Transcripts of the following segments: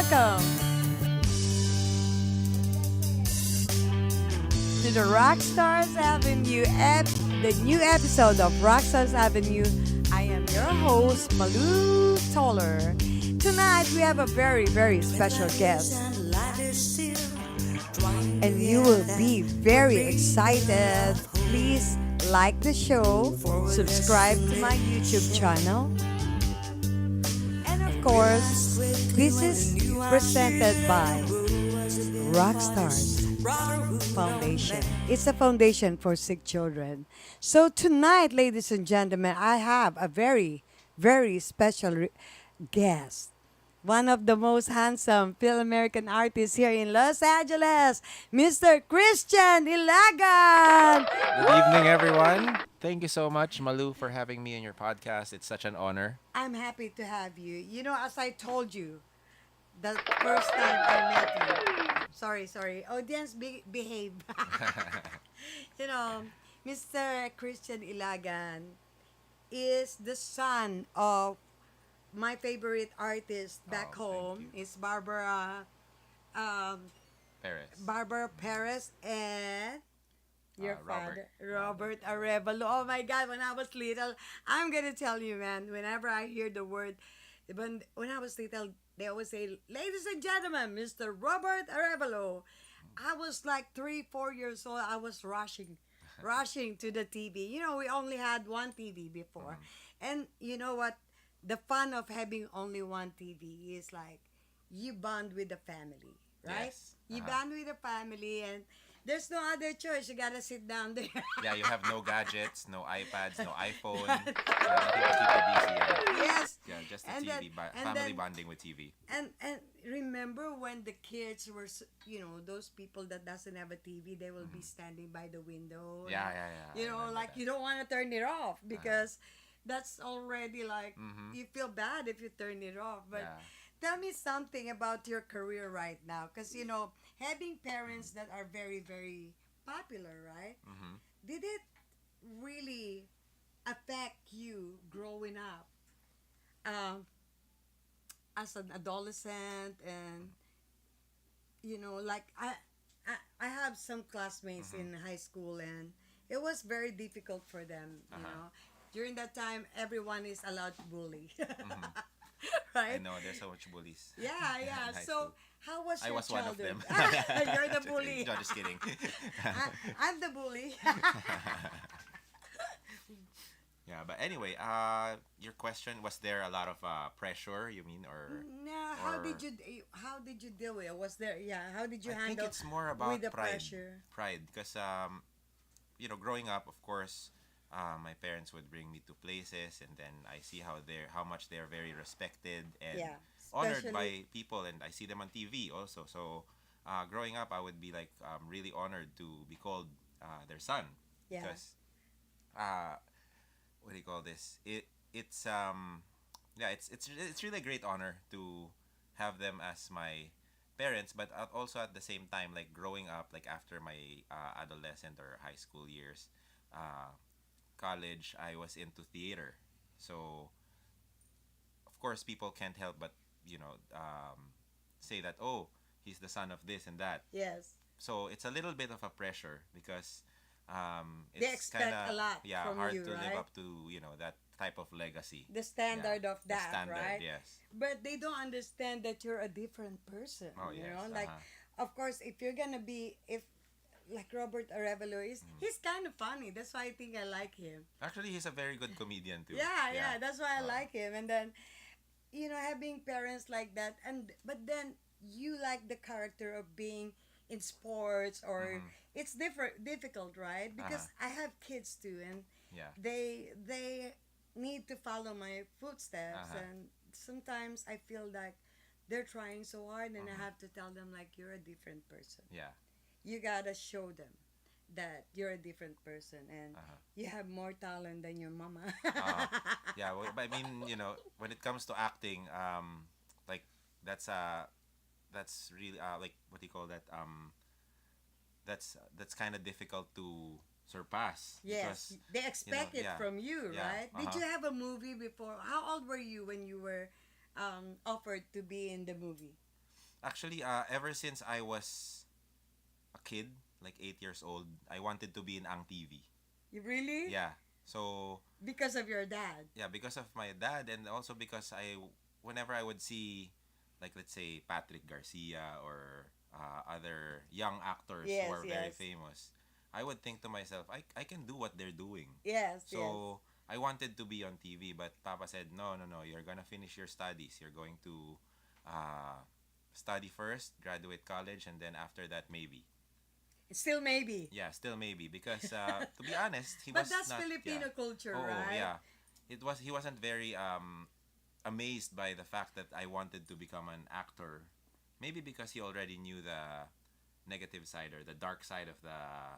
welcome to the Rockstars Avenue, the new episode of Rockstars Avenue. I am your host, Malu Toller. Tonight we have a very, very special guest, and you will be very excited. Please like the show, subscribe to my YouTube channel, and of course, this is presented by Rockstars Foundation. It's a foundation for sick children. So tonight, ladies and gentlemen, I have a very, very special guest. One of the most handsome Phil-American artists here in Los Angeles, Mr. Christian Ylagan. Good evening, everyone. Thank you so much, Malu, for having me in your podcast. It's such an honor. I'm happy to have you. You know, as I told you, the first time I met you. Sorry. Audience, behave. You know, Mr. Christian Ylagan is the son of my favorite artist back home. Is um, Barbara Perez and your father, Robert Arevalo. Oh my God, when I was little, I'm gonna tell you, man, whenever I hear the word, when I was little, they always say, ladies and gentlemen, Mr. Robert Arevalo. I was like 3, 4 years old. I was rushing to the TV. You know, we only had one TV before. And you know what? The fun of having only one TV is like you bond with the family, right? Yes. You bond with the family, and there's no other choice. You gotta sit down there. Yeah, you have no gadgets, no iPads, no iPhone. Nothing to keep you busy. Yes. Yeah, just the And TV, family bonding with TV. And remember when the kids were, those people that doesn't have a TV, they will be standing by the window. Yeah. You know, like you don't want to turn it off because that's already like you feel bad if you turn it off. But tell me something about your career right now, because having parents that are very, very popular, right? Did it really affect you growing up as an adolescent? And like I have some classmates in high school, and it was very difficult for them. During that time, everyone is allowed to bully. Right? I know, there's so much bullies. Yeah. in high So, school. how was your I was one of childhood? them. You're the bully. No, just kidding. I'm the bully. Yeah, but anyway, your question, was there a lot of pressure, you mean, or? No, how did you deal with it? Was there, how did you I think handle it's more about with the pride. pressure? Pride, because growing up, of course, my parents would bring me to places, and then I see how much they're very respected and honored by people, and I see them on TV also. So, growing up, I would be like really honored to be called their son, because what do you call this? It's really a great honor to have them as my parents, but also at the same time, like growing up, like after my adolescent or high school years, college, I was into theater. So of course people can't help but say that, oh, he's the son of this and that. Yes. So it's a little bit of a pressure, because They it's expect kinda, a lot from hard you, to live right? up to that type of legacy. The standard of The that, standard, right? yes. But they don't understand that you're a different person. Oh, yes, Like, of course, if you're gonna be, like Robert Arevalo is, he's kind of funny. That's why I think I like him. Actually, he's a very good comedian too. Yeah. That's why I like him. And then, having parents like that, but then you like the character of being in sports, or it's difficult, right? Because I have kids too, and they need to follow my footsteps, and sometimes I feel like they're trying so hard, and I have to tell them, like, you're a different person. Yeah. You gotta show them that you're a different person, and you have more talent than your mama. Yeah, well, but I mean, when it comes to acting, like that's really like, what do you call that? That's kind of difficult to surpass. Yes, Because, they expect it from you, yeah, right? Did you have a movie before? How old were you when you were offered to be in the movie? Actually, ever since I was a kid, like 8 years old, I wanted to be in Ang TV. You really? Yeah. So Because of your dad. yeah, because of my dad, and also because whenever I would see, like let's say Patrick Garcia or other young actors Yes, who are very yes. famous, I would think to myself, I can do what they're doing. Yes, yes. So I wanted to be on TV, but Papa said, no, no, no, you're gonna finish your studies. You're going to study first, graduate college, and then after that, maybe. Still maybe. Yeah, still maybe, because to be honest, he But was that's not. Filipino Yeah. culture, Oh, right? yeah. He wasn't very amazed by the fact that I wanted to become an actor. Maybe because he already knew the negative side or the dark side of the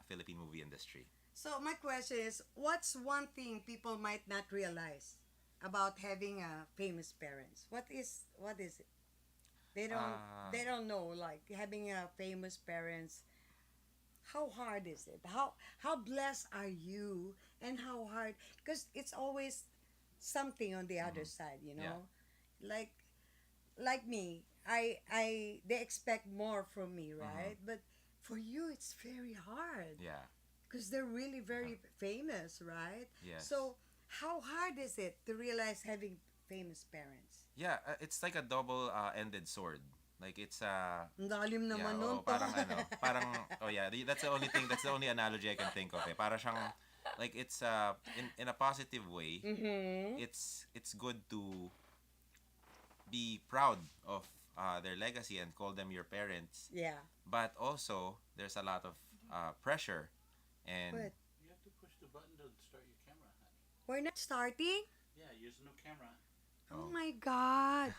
Philippine movie industry. So my question is, what's one thing people might not realize about having a famous parents? What is it? They don't know, like having a famous parents. How hard is it? How blessed are you, and how hard? Because it's always something on the other side, you know. Like like me, they expect more from me, right? But for you, it's very hard Yeah. because they're really very famous, right? Yes. So how hard is it to realize having famous parents? Yeah, it's like a double-ended sword. Like it's Ang lalim yeah, naman nun oo, to. parang oh yeah, that's the only thing, that's the only analogy I can think of. Eh. Para siyang like it's in a positive way. Mm-hmm. It's good to be proud of their legacy and call them your parents. Yeah. But also there's a lot of pressure and But You have to push the button to start your camera, honey. we're not starting? Yeah, use a new camera. Oh, Oh. my God.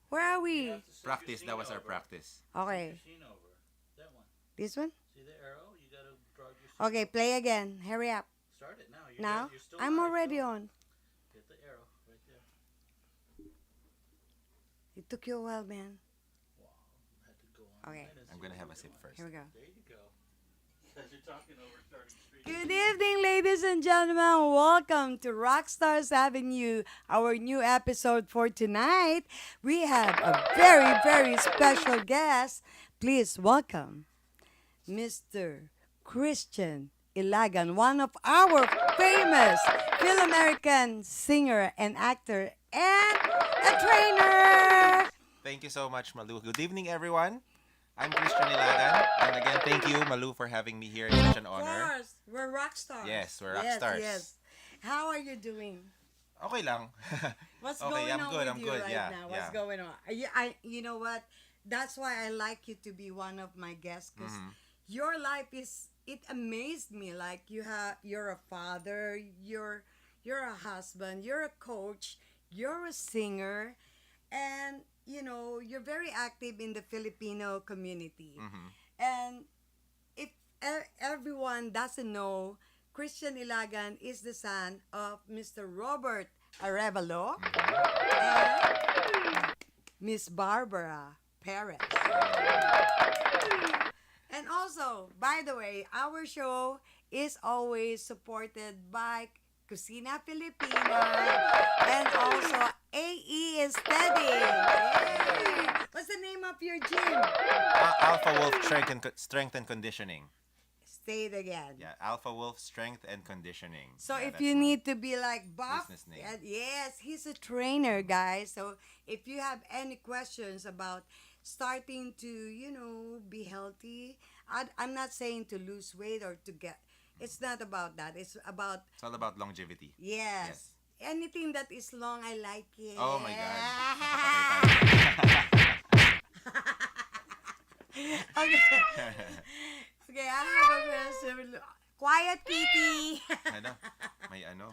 Where are You we? have to set practice. your That scene was our over. practice. Okay. Set your scene over. That one. This one? See the arrow? You gotta drag your scene Okay, over. play again. Hurry up. Start it now. Now? You're still I'm live, already still. on. Hit the arrow right there. It took you a while, man. Wow. Had to go on. Okay. Right and I'm see gonna what have a we're sip doing. first. Here we go. There you go. Because you're talking over starting street. Good evening, ladies and gentlemen. Welcome to Rockstars Avenue, our new episode for tonight. We have a very, very special guest. Please welcome Mr. Christian Ylagan, one of our famous Phil-American singer and actor and a trainer. Thank you so much, Malu. Good evening, everyone. I'm Christian Ylagan, and again, thank you, Malu, for having me here. It's such an Of honor. course, we're rock stars. Yes, we're rock stars. Yes. How are you doing? Okay lang. What's Okay, going I'm on good, with I'm you good, right yeah, now? What's yeah. going on? You know what? That's why I like you to be one of my guests because your life it amazed me. Like you're a father, you're a husband, you're a coach, you're a singer, and you're very active in the Filipino community. And if everyone doesn't know, Christian Ylagan is the son of Mr. Robert Arevalo and Miss Barbara Perez. And also, by the way, our show is always supported by Cocina Filipina and also AE Aesthetic. Yay! What's the name of your gym? Alpha Wolf Strength and Conditioning. Say it again. Yeah, Alpha Wolf Strength and Conditioning. So Yeah, if that's you my need to be like buff, business name. yes, he's a trainer, guys. So if you have any questions about starting to, be healthy, I'm not saying to lose weight or to get. It's not about that. It's about It's all about longevity. yes. Anything that is long, I like it. Oh my God. Nakapatay Okay. Okay, I have a question. Quiet, kitty. tayo.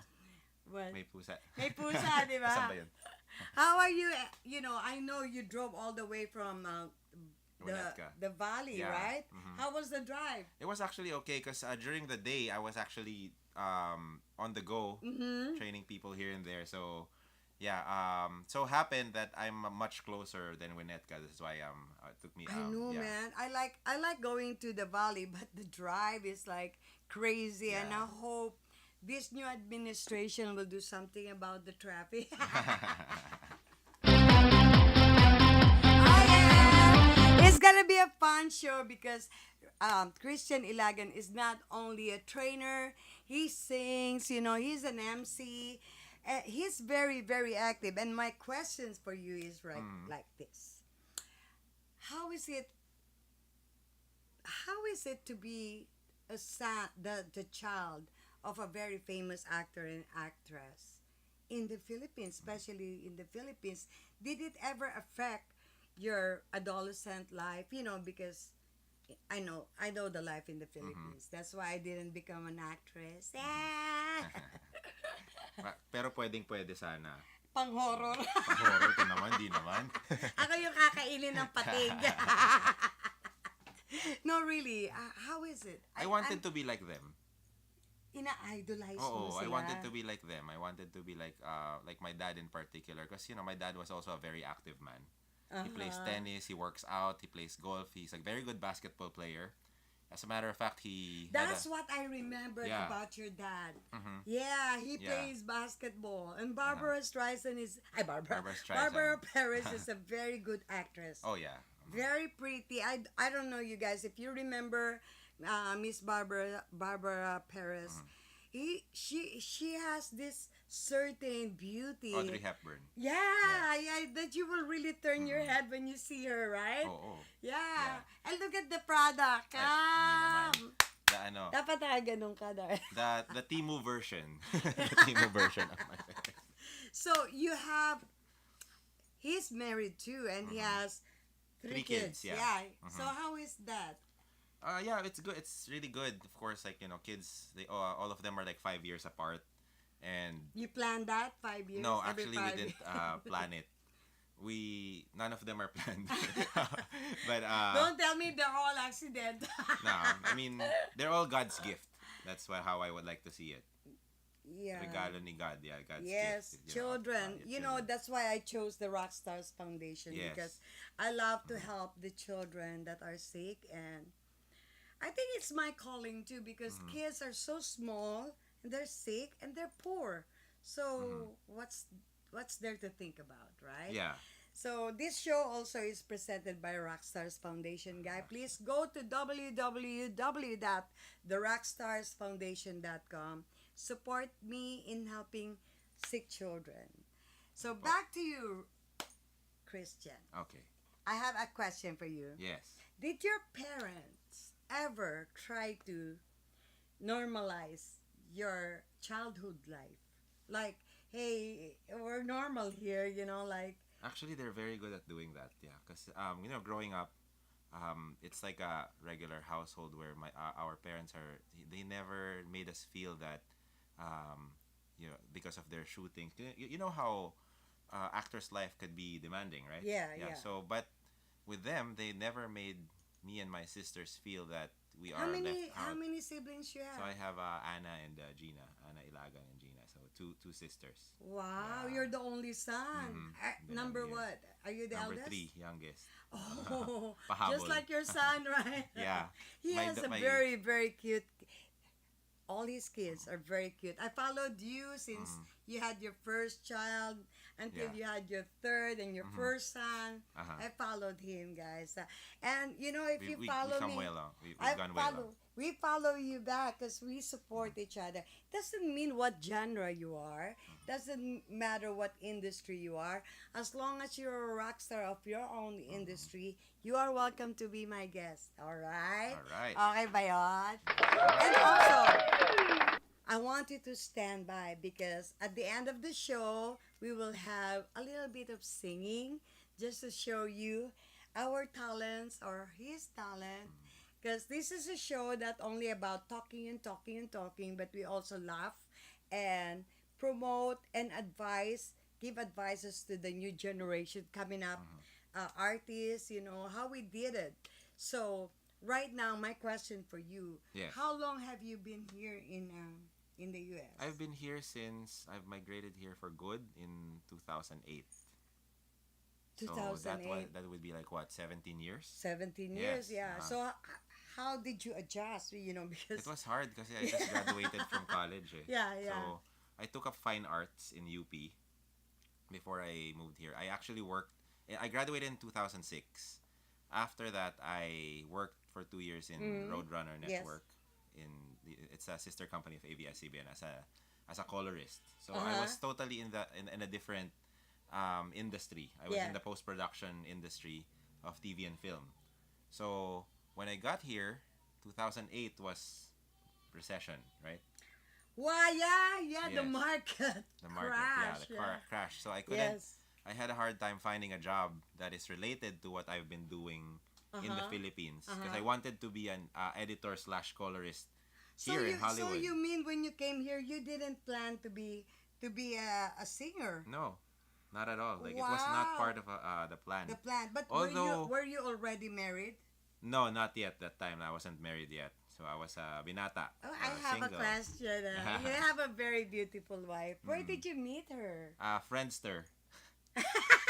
What? May pusa. May pusa, di ba? Saan ba yun? How are you? I know you drove all the way from Winnetka. the valley, Yeah. right? How was the drive? It was actually okay because during the day I was actually on the go training people here and there. So yeah, so happened that I'm much closer than Winnetka. This is why it took me. I know, yeah. man. I like going to the valley, but the drive is like crazy, and I Yeah. hope this new administration will do something about the traffic. It's gonna be a fun show because Christian Ylagan is not only a trainer, he sings, he's an MC. He's very, very active. And my questions for you is like this. How is it to be a son, the child of a very famous actor and actress in the Philippines, especially in the Philippines? Did it ever affect your adolescent life? Because I know the life in the Philippines. That's why I didn't become an actress. Pero pwede sana. Pang-horror. Pang-horror ka naman, di naman. Ako yung kakainin ng patig. No, really. How is it? I wanted to be like them. Ina-idolize mo sila. I wanted to be like them. I wanted to be like my dad in particular. Because, my dad was also a very active man. He plays tennis, he works out, he plays golf. He's a very good basketball player. As a matter of fact, That's what I remembered about your dad. Mm-hmm. Yeah, he plays basketball. And Barbara Streisand is... Barbara Perez is a very good actress. Oh, yeah. Very pretty. I don't know, you guys, if you remember Miss Barbara Perez. She has this certain beauty. Audrey Hepburn. Yeah, that you will really turn your head when you see her, right? Oh. Yeah. And look at the product. Dapat ganun ka daw. The Temu version. The Temu version of my face. So you have, he's married too, and he has three kids. Yeah. So how is that? Yeah, it's good. It's really good. Of course, kids, they all of them are like 5 years apart. And you planned that 5 years? No, actually we didn't plan it. None of them are planned. But don't tell me they're all accident. No, I mean they're all God's gift. That's how I would like to see it. Yeah. Regalo ni God, God's gift. Yes, children. That's why I chose the Rockstars Foundation because I love to help the children that are sick, and I think it's my calling too because kids are so small and they're sick and they're poor. So what's there to think about, right? Yeah. So this show also is presented by Rockstars Foundation. Guys, please go to www.therockstarsfoundation.com. Support me in helping sick children. So back to you, Christian. Okay. I have a question for you. Yes. Did your parents ever try to normalize your childhood life? Like, hey, we're normal here, like... Actually, they're very good at doing that, because, growing up, it's like a regular household where our parents they never made us feel that, because of their shooting. You know how actors' life could be demanding, right? Yeah. So, but with them, they never made me and my sisters feel that we are left out. How many siblings you have? So I have Anna and Gina, Anna Ylagan and Gina. So two sisters. Wow, you're the only son. Number what? Are you the Number eldest? 3, youngest. Oh, Pahabol. just like your son, right? Yeah. He has a very, very cute... All his kids are very cute. I followed you since you had your first child until you had your third and your first son. I followed him, guys. And if you follow we come me, way along. We've gone way along. We follow you back because we support each other. Doesn't mean what genre you are. Doesn't matter what industry you are. As long as you're a rock star of your own industry, you are welcome to be my guest. All right? All right. Okay ba yun? And also, I want you to stand by because at the end of the show, we will have a little bit of singing just to show you our talents or his talent. Because this is a show that only about talking and talking and talking, but we also laugh and promote and give advices to the new generation coming up, artists, how we did it. So right now, my question for you, how long have you been here in the U.S.? I've been here since I've migrated here for good in 2008. 2008. So that would be like what, 17 years? 17 years, yeah. So how did you adjust? Because it was hard because I just graduated from college. Yeah. So I took up fine arts in UP before I moved here. I actually worked. I graduated in 2006. After that, I worked for 2 years in Roadrunner Yes. Network. It's a sister company of ABS-CBN as a colorist. So I Uh-huh. was totally in a different industry. I was Yeah. in the post production industry of TV and film. So when I got here, 2008 was recession, right? Why? Yeah, yeah. The Yes. market The market, crash. the car crash. So I couldn't. Yes. I had a hard time finding a job that is related to what I've been doing in the Uh-huh. Philippines because I Uh-huh. wanted to be an editor slash colorist So here in you, so Hollywood. you mean when you came here, you didn't plan to be a singer? No, not at all. Like it was not Wow. part of the plan. The plan, but Although were you already married? no, not yet. That time I wasn't married yet, so I was binata, Oh, I have single. a question. You have a very beautiful wife. Where did you meet her? Friendster.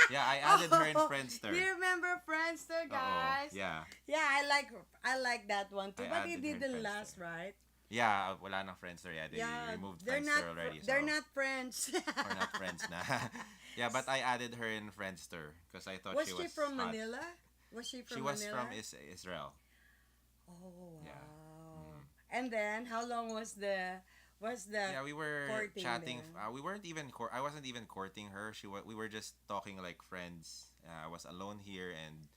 Yeah, I added her in Friendster. You remember Friendster, Oo, guys? yeah. Yeah, I like that one too. I But added it her in didn't Friendster. last, right? Yeah, wala nang Friendster. Yeah, they Yeah, removed they're Friendster not already. they're so not friends. we're not friends na. Yeah, but I added her in Friendster because I thought Was she she was from hot. Manila? Was she from She was Manila? from Israel. Oh wow. Yeah. And then how long was the Yeah, we were courting chatting. there? We weren't even. I wasn't even courting her. We were just talking like friends. I was alone here, and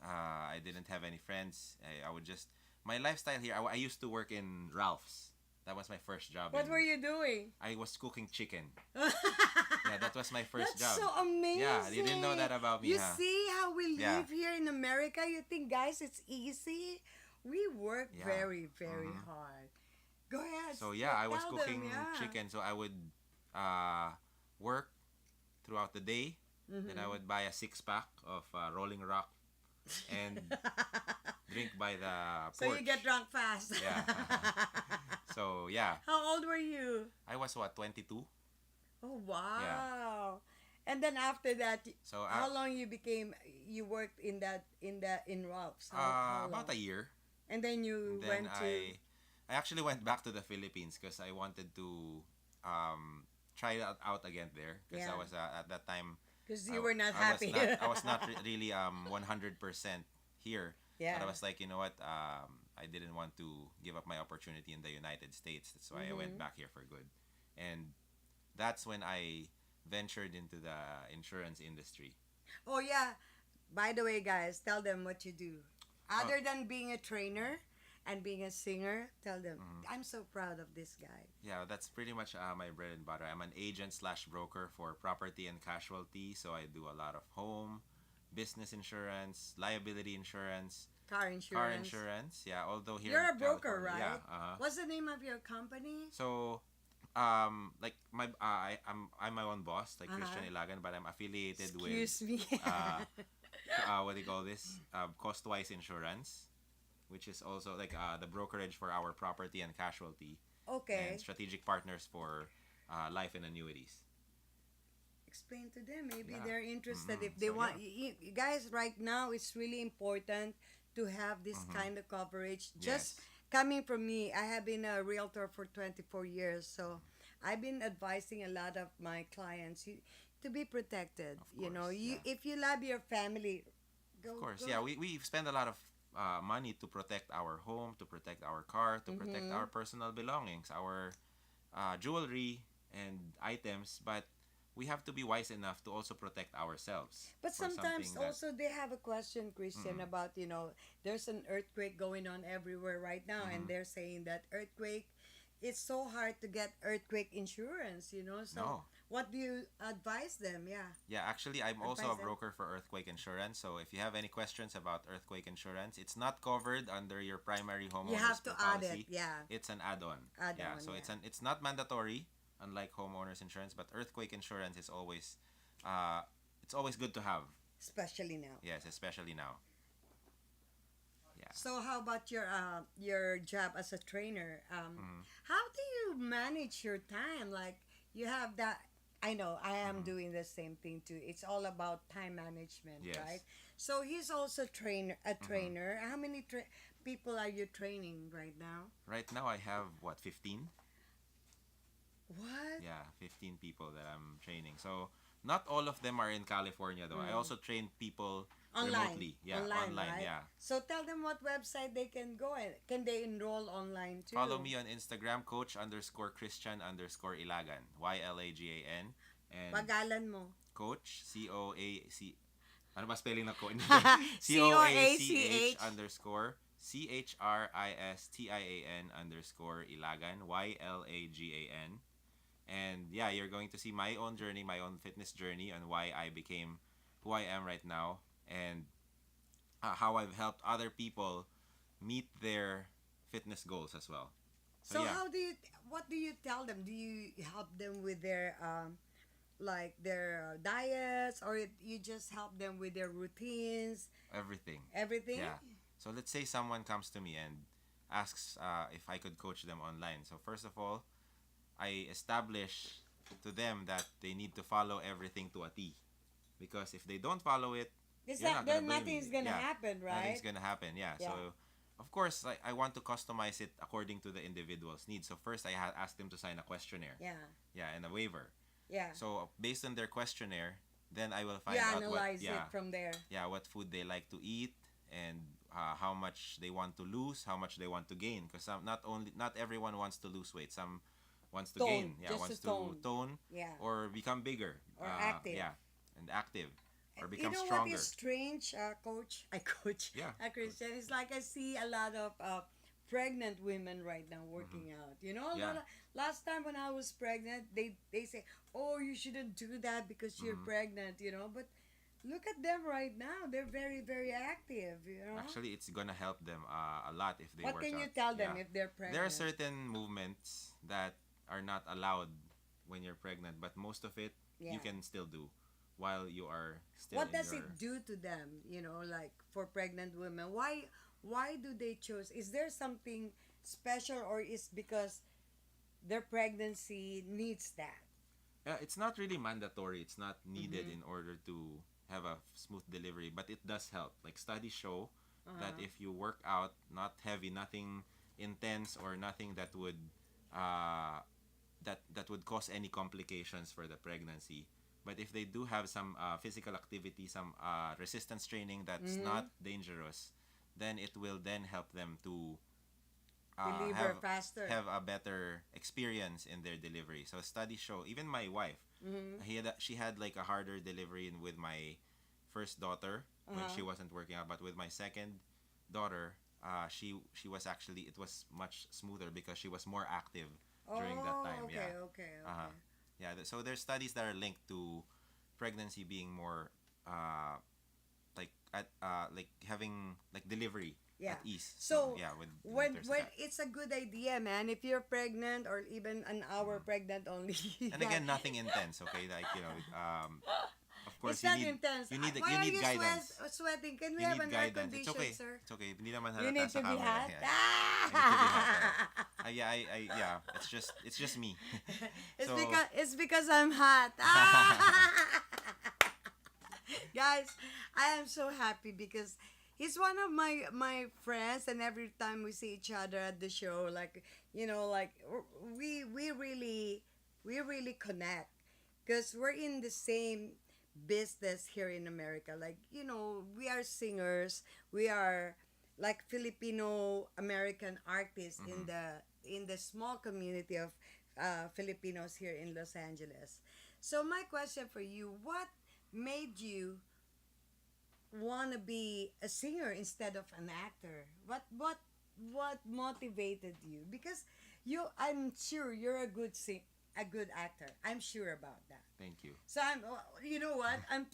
I didn't have any friends. I would just my lifestyle here. I used to work in Ralph's. That was my first job. What were you doing? I was cooking chicken. Yeah, that was my first That's job. so amazing. Yeah, you didn't know that about me, You huh? see how we Yeah. live here in America? You think, guys, it's easy? We work Yeah. very, very hard. Go ahead. So yeah, I was tell cooking them, yeah. chicken. So I would work throughout the day. Then I would buy a 6-pack of Rolling Rock and drink by the So porch. you get drunk fast. Yeah. So yeah, How old were you? I was 22. Oh wow. And then after that, So how long you worked in Ralph's? How about long? a year. And then you Then went to I actually went back to the Philippines because I wanted to try it out again there because Yeah. I was at that time because you were not happy. I was not really 100% here. Yeah. But I was like, you know what? I didn't want to give up my opportunity in the United States. That's why I went back here for good. And that's when I ventured into the insurance industry. Oh yeah. By the way, guys, tell them what you do. Other than being a trainer and being a singer, tell them I'm so proud of this guy. Yeah, that's pretty much my bread and butter. I'm an agent slash broker for property and casualty. So I do a lot of home, business insurance, liability insurance, Car insurance. car insurance. Yeah, although here You're a in broker, California- right? Yeah. Uh-huh. What's the name of your company? So, like I'm my own boss, like Christian Ylagan, but I'm affiliated Excuse with me. what do you call this? Cost-wise insurance, which is also like the brokerage for our property and casualty, Okay. and strategic partners for life and annuities. Explain to them. Maybe Yeah. they're interested. If So, they want, yeah. you guys, right now, it's really important to have this kind of coverage. Just Yes. coming from me, I have been a realtor for 24 years, so I've been advising a lot of my clients to be protected. You know, course, yeah. if you love your family, go. Of course, go. yeah. We spend a lot of money to protect our home, to protect our car, to protect our personal belongings, our jewelry and items, but we have to be wise enough to also protect ourselves. But for sometimes something that- also they have a question, Christian, about, there's an earthquake going on everywhere right now, and they're saying that earthquake, it's so hard to get earthquake insurance, So No. what do you advise them? Yeah. Yeah, actually, I'm also a Advise them. broker for earthquake insurance. So if you have any questions about earthquake insurance, it's not covered under your primary homeowners You have to add policy. it, yeah. It's an add-on. Yeah, Add-on, so yeah. it's not mandatory, unlike homeowners insurance. But earthquake insurance is always, it's always good to have. Especially now. Yes, especially now. Yeah. So how about your job as a trainer? How do you manage your time? Like you have that. I know I am doing the same thing too. It's all about time management, Yes. right? So he's also a trainer. How many people are you training right now? Right now, I have 15? What? Yeah, 15 people that I'm training. So not all of them are in California though. I also train people remotely. Yeah, online, right? yeah. So tell them what website they can go and can they enroll online too? Follow me on Instagram, Coach_Christian_Ylagan, Ylagan, and Pagalan mo. Coach COAC. Ano ba spelling na ko? COACH COACH_CHRISTIAN_Ilagan, YLAGAN. And yeah, you're going to see my own journey, my own fitness journey, on why I became who I am right now, and how I've helped other people meet their fitness goals as well. So yeah. what do you tell them? Do you help them with their like their diets, or you just help them with their routines? Everything. Everything? Yeah. So let's say someone comes to me and asks if I could coach them online. So first of all, I establish to them that they need to follow everything to a T. Because if they don't follow it, then nothing's gonna happen, right? Nothing's gonna happen, yeah. So of course, I want to customize it according to the individual's needs. So first, I ask them to sign a questionnaire. Yeah. Yeah, and a waiver. Yeah. So based on their questionnaire, then I will find you out analyze it from there. Yeah, what food they like to eat, and how much they want to lose, how much they want to gain. Because not everyone wants to lose weight. Some wants to gain. Yeah, wants to tone. Yeah. Or become bigger. Or active. Yeah, and active. Or become you know stronger. what is strange, coach? Yeah. Christian. It's like I see a lot of pregnant women right now working out. You know, last time when I was pregnant, they say, "Oh, you shouldn't do that because you're pregnant." You know, but look at them right now. They're very, very active. You know. Actually, it's gonna help them a lot if they work out. What can you tell them if they're pregnant? There are certain movements that are not allowed when you're pregnant, but most of it you can still do while you are still. What does it do to them? You know, like for pregnant women, why do they choose? Is there something special, or is because their pregnancy needs that? It's not really mandatory. It's not needed in order to have a smooth delivery, but it does help. Like studies show that if you work out, not heavy, nothing intense, or nothing that would that would cause any complications for the pregnancy. But if they do have some physical activity, some resistance training that's not dangerous, then it will then help them to deliver faster, have a better experience in their delivery. So studies show, even my wife, she had like a harder delivery with my first daughter when she wasn't working out, but with my second daughter, she was actually, it was much smoother because she was more active during that time. Okay. Yeah, so there's studies that are linked to pregnancy being more like having like delivery at ease. So when it's a good idea, man. If you're pregnant or even an hour pregnant only. And again, nothing intense, okay? Like, you know, of course, it's not intense. You need Why you need are you guidance. sweating? Can we You have need an air guidance. condition, It's okay. sir? It's okay. Hindi naman You halata need sa to be camera. hot. Yeah. I need to be hot. Yeah. It's just me. It's because I'm hot. Guys, I am so happy because he's one of my friends, and every time we see each other at the show, like, you know, like we really connect because we're in the same business here in America. Like, you know, we are singers, we are like Filipino American artists in the small community of Filipinos here in Los Angeles. So my question for you, what made you want to be a singer instead of an actor? What motivated you? Because I'm sure you're a good actor. I'm sure about that. Thank you. So you know what? I'm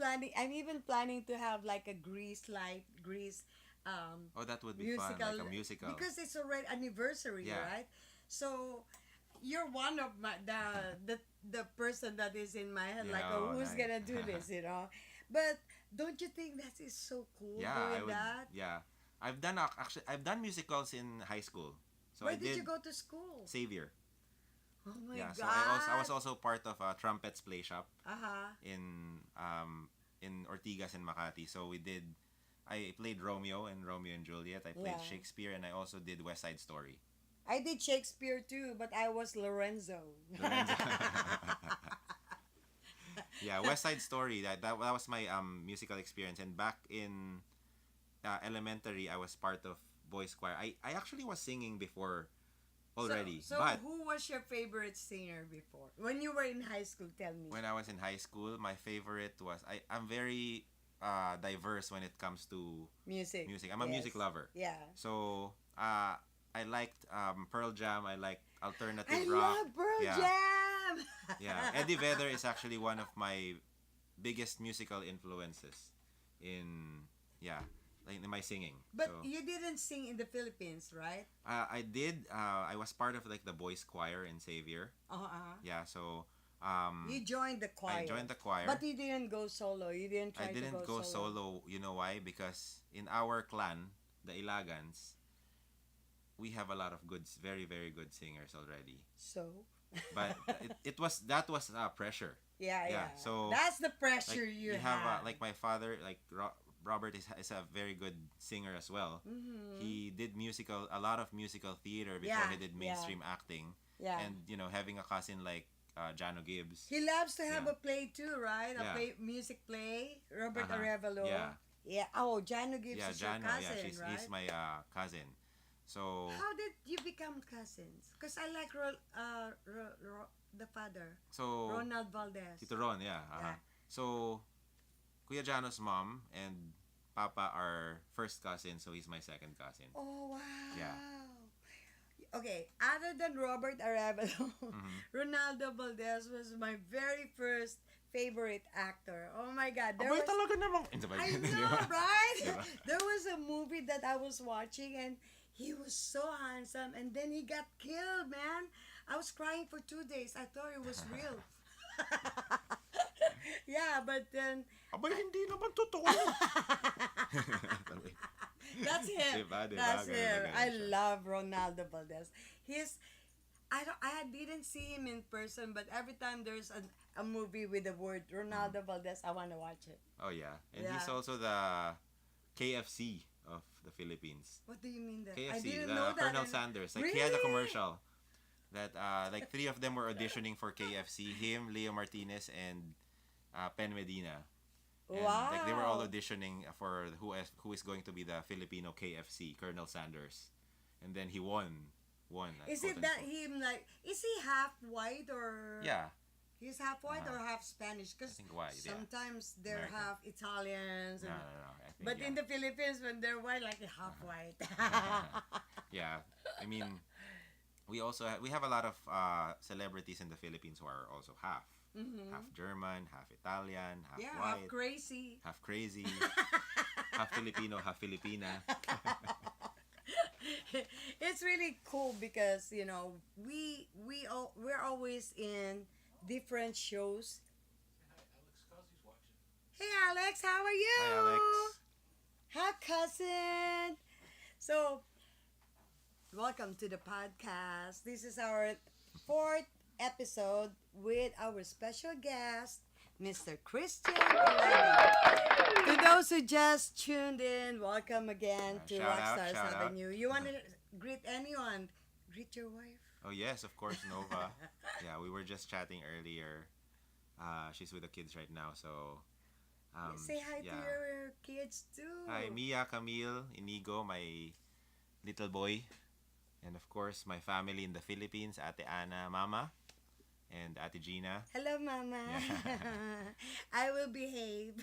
even planning to have like a Grease. That would be fun, like a musical. Because it's already anniversary, right? So you're one of the person that is in my head, like, who's nice. Gonna do this, you know? But don't you think that is so cool doing that? Yeah, I've done musicals in high school. So Where did you go to school? Xavier. Oh my God! So I was also part of a Trumpets Play Shop in Ortigas and Makati. So I played Romeo and Romeo and Juliet. I played Shakespeare, and I also did West Side Story. I did Shakespeare too, but I was Lorenzo. Yeah, West Side Story. That was my musical experience. And back in elementary, I was part of boys choir. I actually was singing before already, So but who was your favorite singer before? When you were in high school, tell me. when I was in high school, my favorite was I'm very diverse when it comes to Music. music. I'm a Yes. music lover. Yeah. So I liked Pearl Jam. I like alternative I rock. love Pearl Yeah. Jam. Yeah, Eddie Vedder is actually one of my biggest musical influences in like in my singing. But So, you didn't sing in the Philippines, right? I did. I was part of like the boys' choir in Xavier. Uh-huh. Yeah, so You joined the choir. I joined the choir. But you didn't go solo. You didn't try I didn't to go go solo. You know why? Because in our clan, the Ilagans, we have a lot of good, very very good singers already. So. But it was that was pressure. Yeah, yeah. So that's the pressure like, you have have. like my father, like Robert is a very good singer as well. Mm-hmm. He did a lot of musical theater before Yeah, he did mainstream acting. Yeah. And having a cousin like Jano Gibbs. He loves to have Yeah. a play too, right? A Yeah. music play. Robert Uh-huh. Arevalo. Yeah. Yeah. Oh, Jano Gibbs Yeah, is your Jano. cousin, Yeah, right? he's my cousin. So How did you become cousins? Because I like the father, so Ronald Valdez. Tito Ron, yeah. Yeah. So Kuya Jano's mom and Papa are first cousins, so he's my second cousin. Oh, wow. Yeah. Okay, other than Robert Arevalo, Mm-hmm. Ronaldo Valdez was my very first favorite actor. Oh my God. Abay talaga namang. I know, right? Diba? There was a movie that I was watching and he was so handsome and then he got killed, man. I was crying for 2 days. I thought it was real. Yeah, but then Abay, hindi naman totoo. that's him. Diba? That's Ganun him. na ganun I siya. love Ronaldo Valdez. I didn't see him in person, but every time there's a movie with the word Ronaldo Valdez, I want to watch it. Oh yeah, and Yeah. he's also the KFC of the Philippines. What do you mean that? I KFC, didn't the know that. Colonel And- Sanders. Like he had a Really? commercial that like 3 of them were auditioning for KFC. Him, Leo Martinez, and Pen Medina. And Wow. like they were all auditioning for who is going to be the Filipino KFC, Colonel Sanders, and then he won. Is quote it that unquote. him like? Is he half white or? Yeah, He's half white or Uh-huh. half Spanish? I Because think white. Yeah. sometimes they're American. half Italians. No, And, no. I think, but yeah. in the Philippines, when they're white, like half white. Yeah, I mean, we have a lot of celebrities in the Philippines who are also half German, half Italian, half Yeah, white, half crazy. half crazy, half Filipino, half Filipina. It's really cool because we're always in different shows. Hi, Alex. Cosby's watching. Hey Alex, how are you? Hi, Alex. Hi cousin. So, welcome to the podcast. This is our 4th episode with our special guest, Mr. Christian Ylagan. To those who just tuned in, welcome again to Shout out, Rockstars shout out. Avenue. You want to greet anyone? Greet your wife. Oh yes, of course, Nova. Yeah, we were just chatting earlier. She's with the kids right now, so. Say hi to your kids too. Hi, Mia, Camille, Inigo, my little boy, and of course my family in the Philippines, Ate Ana, Mama, and Ate Gina. Hello, Mama. Yeah. I will behave.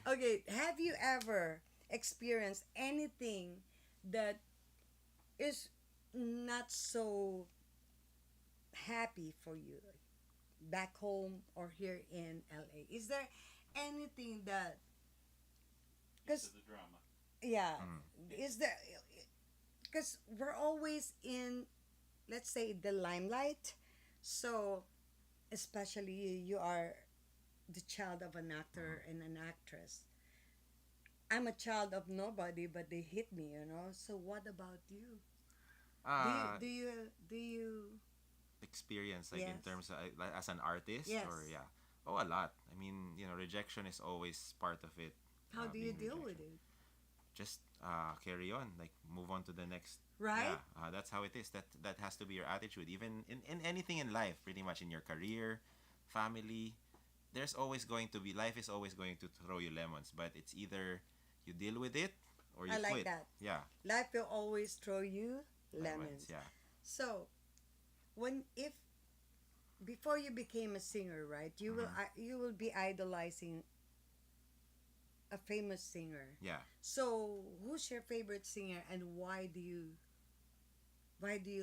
Okay, have you ever experienced anything that is not so happy for you back home or here in LA? Is there anything that, Used because to the drama. yeah, is there, because we're always in, let's say, the limelight, so especially you are the child of an actor and an actress. I'm a child of nobody, but they hit me, so what about you? Do you Experience like in Yes. terms of like, as an artist Yes. or yeah. Oh, a lot. I mean, rejection is always part of it. how do you being deal with rejection. it? Just carry on, like move on to the next. Right? Yeah, that's how it is. That has to be your attitude, even in anything in life, pretty much in your career, family. there's always going to be, life is always going to throw you lemons, but it's either you deal with it or you I like quit. that. Yeah. Life will always throw you lemons. Yeah. So, when if before you became a singer, right? You will be idolizing a famous singer. Yeah. So, who's your favorite singer, and why do you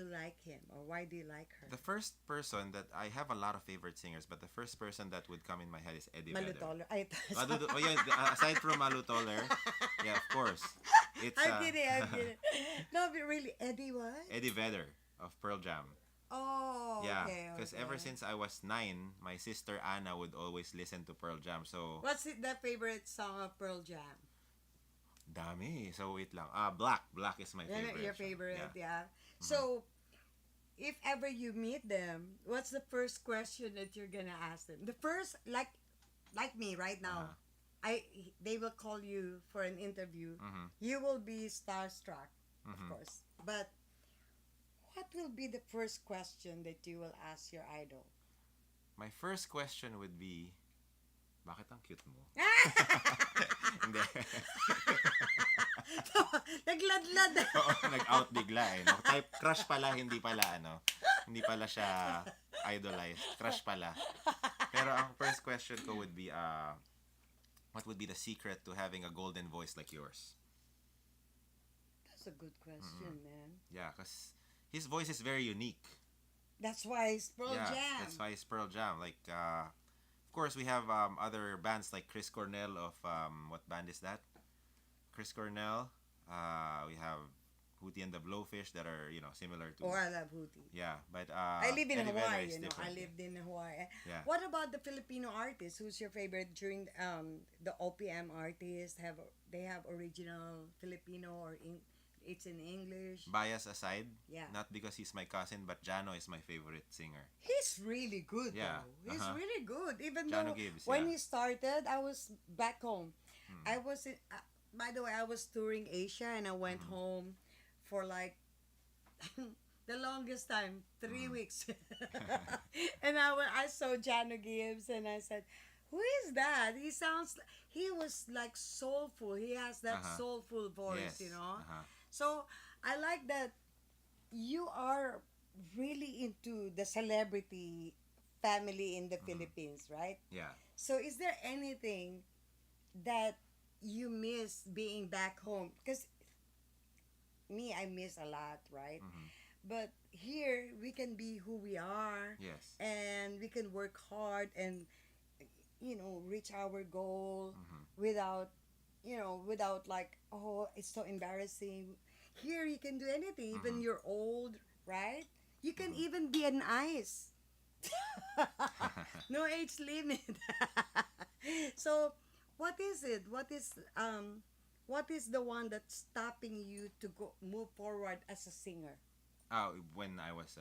like him, or why do you like her? The first person that I have a lot of favorite singers, but the first person that would come in my head is Eddie Malu Vedder. Toller. Oh yeah, aside from Malu Toller, yeah, of course. It's I'm kidding. No, but really, Eddie what? Eddie Vedder of Pearl Jam. Oh, Yeah, okay. because ever since I was 9, my sister Anna would always listen to Pearl Jam. So What's the favorite song of Pearl Jam? dami. So wait lang. Black. Black is my favorite. Your So, favorite, yeah. yeah. So, if ever you meet them, what's the first question that you're gonna ask them? The first, like me right now, they will call you for an interview. You will be starstruck, of course. But what will be the first question that you will ask your idol? My first question would be, bakit ang cute mo? Hindi. Nagladlad. Oo, nag-out bigla eh. No? Type crush pala, hindi pala hindi pala siya idolized. Crush pala. Pero ang first question ko would be, what would be the secret to having a golden voice like yours? That's a good question, man. Yeah, because his voice is very unique. That's why it's Pearl Jam. That's why it's Pearl Jam. Like, of course, we have other bands like Chris Cornell of, what band is that? Chris Cornell. We have Hootie and the Blowfish that are, similar to... Oh, I love Hootie. Yeah, but... I live in Eddie Vedder Hawaii, is different. I lived in Hawaii. Yeah. What about the Filipino artists? Who's your favorite during the OPM artists? They have original Filipino or it's in English? Bias aside, Yeah. not because he's my cousin, but Jano is my favorite singer. He's really good, Yeah. though. He's really good. Even Jano though Gibbs, when yeah. he started, I was back home. I was in... by the way, I was touring Asia and I went home for like the longest time, 3 weeks. And I saw Jano Gibbs and I said, who is that? He was like soulful. He has that soulful voice, Yes. So I like that you are really into the celebrity family in the Philippines, right? Yeah. So is there anything that you miss being back home? Because me, I miss a lot, right? But here we can be who we are. Yes. And we can work hard and reach our goal without like, oh, it's so embarrassing. Here you can do anything, even you're old, right? You can even be an ice. No age limit. So what is it? What is the one that's stopping you to move forward as a singer? When I was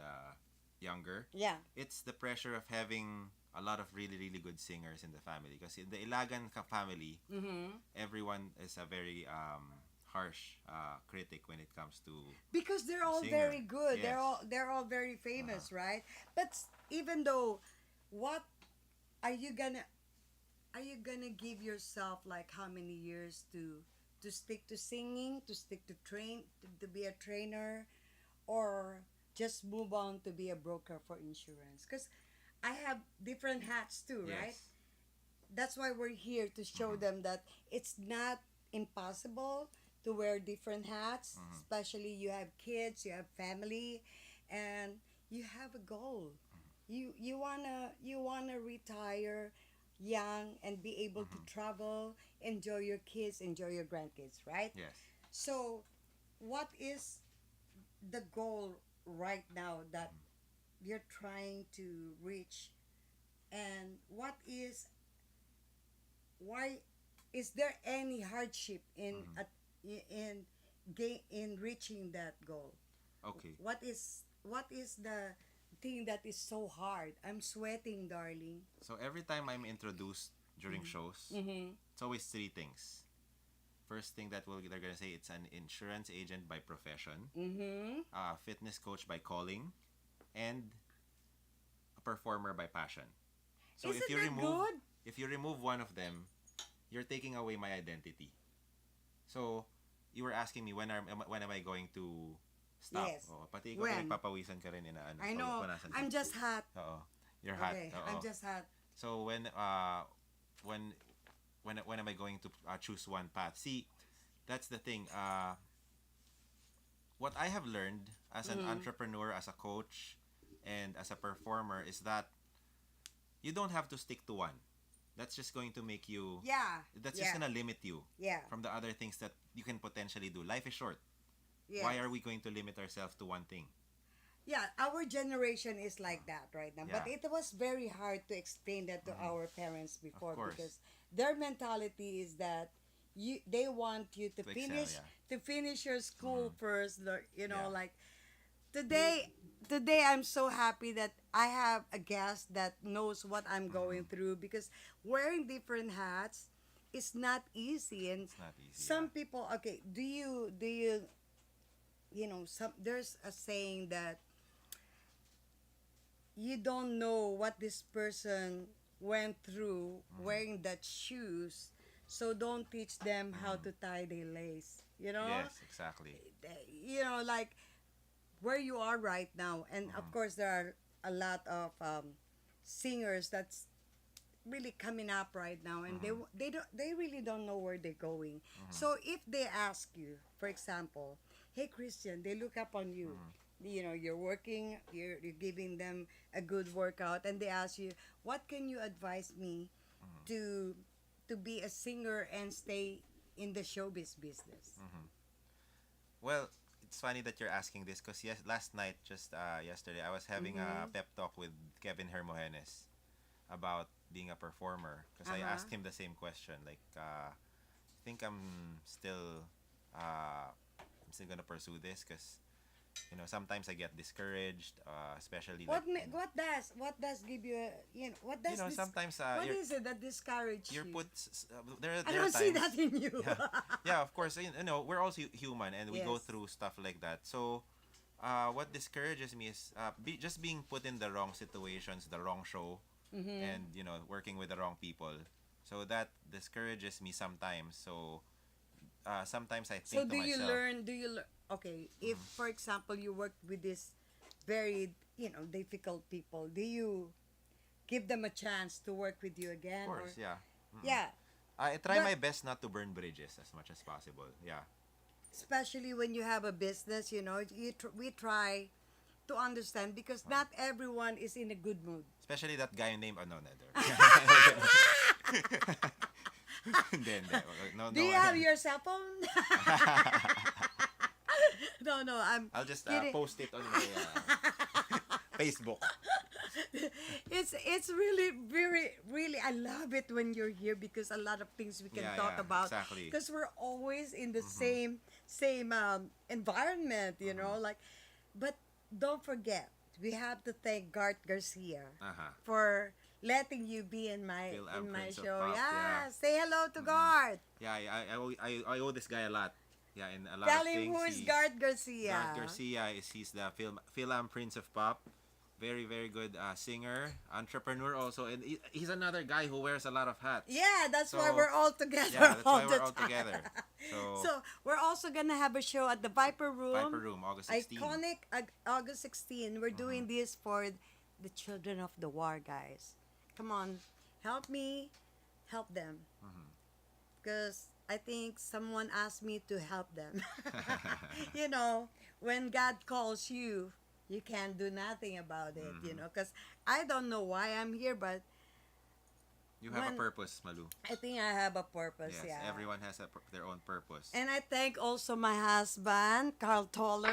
younger, Yeah. it's the pressure of having a lot of really, really good singers in the family. Because in the Ylagan family, everyone is a very harsh critic when it comes to... Because they're all singer. very good. Yes. They're all very famous, right? But even though, what are you gonna give yourself like how many years to stick to singing, to stick to to be a trainer, or just move on to be a broker for insurance? Because I have different hats too, right? Yes. That's why we're here to show them that it's not impossible to wear different hats, especially you have kids, you have family, and you have a goal. You wanna retire young and be able to travel, enjoy your kids, enjoy your grandkids, right? Yes. So, what is the goal right now that you're trying to reach, and why is there any hardship in reaching that goal? Okay. What is the thing that is so hard? I'm sweating, darling. So every time I'm introduced during shows, it's always 3 things. First thing that they're gonna say, it's an insurance agent by profession, a fitness coach by calling, and a performer by passion. So Isn't if you that remove good? if you remove one of them, you're taking away my identity. So, you were asking me when am I going to stop? Yes. Oh, pati ikaw When? pinagpapawisan ka rin inaano. I know. Punasan ka. I'm just hot. Oo. You're hot. Okay, Oo. I'm just hot. So when when am I going to choose one path? See, that's the thing. What I have learned as an entrepreneur, as a coach, and as a performer is that you don't have to stick to one. That's just going to make you. Yeah. That's just gonna limit you. Yeah. From the other things that you can potentially do. Life is short. Yes. Why are we going to limit ourselves to one thing? Yeah, our generation is like that right now. But Yeah. it was very hard to explain that to our parents before course. because their mentality is that they want you to To excel, finish yeah. to finish your school first. You know, Yeah. like today I'm so happy that I have a guest that knows what I'm going through because wearing different hats is not easy and It's not easy. some people okay, do you you know, there's a saying that you don't know what this person went through wearing that shoes, so don't teach them how to tie their lace, you know. Yes, exactly. You know, like where you are right now, and of course there are a lot of singers that's really coming up right now, and they really don't know where they're going. So if they ask you, for example, hey Christian, they look up on you, you know, you're working, you're giving them a good workout, and they ask you, what can you advise me to be a singer and stay in the showbiz business? Well, it's funny that you're asking this because last night, just yesterday, I was having a pep talk with Kevin Hermogenes about being a performer because I asked him the same question. Like, think I'm still gonna pursue this because you know sometimes I get discouraged, especially What like what does give you a, you know, what does you know this, sometimes what you're, is it that discourages you're you? put there. I There don't are see times, that in you. yeah, of course. You know, we're also human and we go Yes. through stuff like that. So, what discourages me is just being put in the wrong situations, the wrong show, and you know, working with the wrong people. So that discourages me sometimes. So, sometimes I So think to myself, okay, if for example you work with this very, you know, difficult people, do you give them a chance to work with you again? of course, yeah. Yeah, I try But- my best not to burn bridges as much as possible. Yeah. especially when you have a business, you know, we try to understand because not everyone is in a good mood. Especially that guy named no. Hindi. No, Do you have your cell phone? No, I'm I'll just kidding. post it on my Facebook. It's really really I love it when you're here because a lot of things we can Yeah, talk yeah, about exactly. because we're always in the same environment, you know, like, but don't forget we have to thank Gart Garcia for letting you be in my Phil, I'm Prince of show. Pop, yeah. Say hello to Gart. Yeah, I owe this guy a lot. Yeah, in a lot Tell of him things. who is Gart Garcia. Gart Garcia he's the film Prince of Pop. Very, very good singer, entrepreneur also, and he's another guy who wears a lot of hats. Yeah, that's why So, we're all together. Yeah, that's all why the we're all time. together. So we're also gonna have a show at the Viper Room. Viper Room, August 16. Iconic August 16. We're doing this for the children of the war, guys. Come on, help me, help them. Because I think someone asked me to help them. You know, when God calls you, you can't do nothing about it, you know. Because I don't know why I'm here, but You have a when- purpose, Malu. I think I have a purpose, Yes, yeah. everyone has their own purpose. And I thank also my husband, Carl Toller,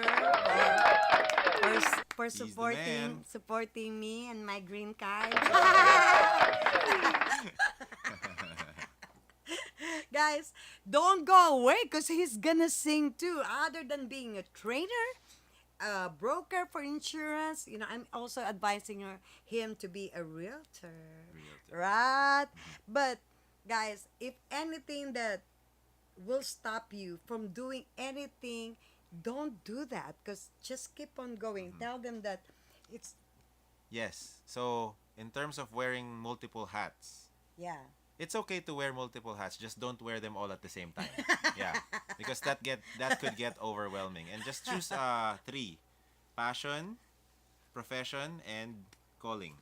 for He's the man. supporting me and my green card. Guys, don't go away because he's gonna sing too. Other than being a trainer, a broker for insurance, you know, I'm also advising him to be a realtor. Right? But guys, if anything that will stop you from doing anything, don't do that because just keep on going. Tell them that it's Yes. So, in terms of wearing multiple hats, Yeah. It's okay to wear multiple hats, just don't wear them all at the same time. Yeah, because that could get overwhelming. And just choose three: passion, profession, and calling.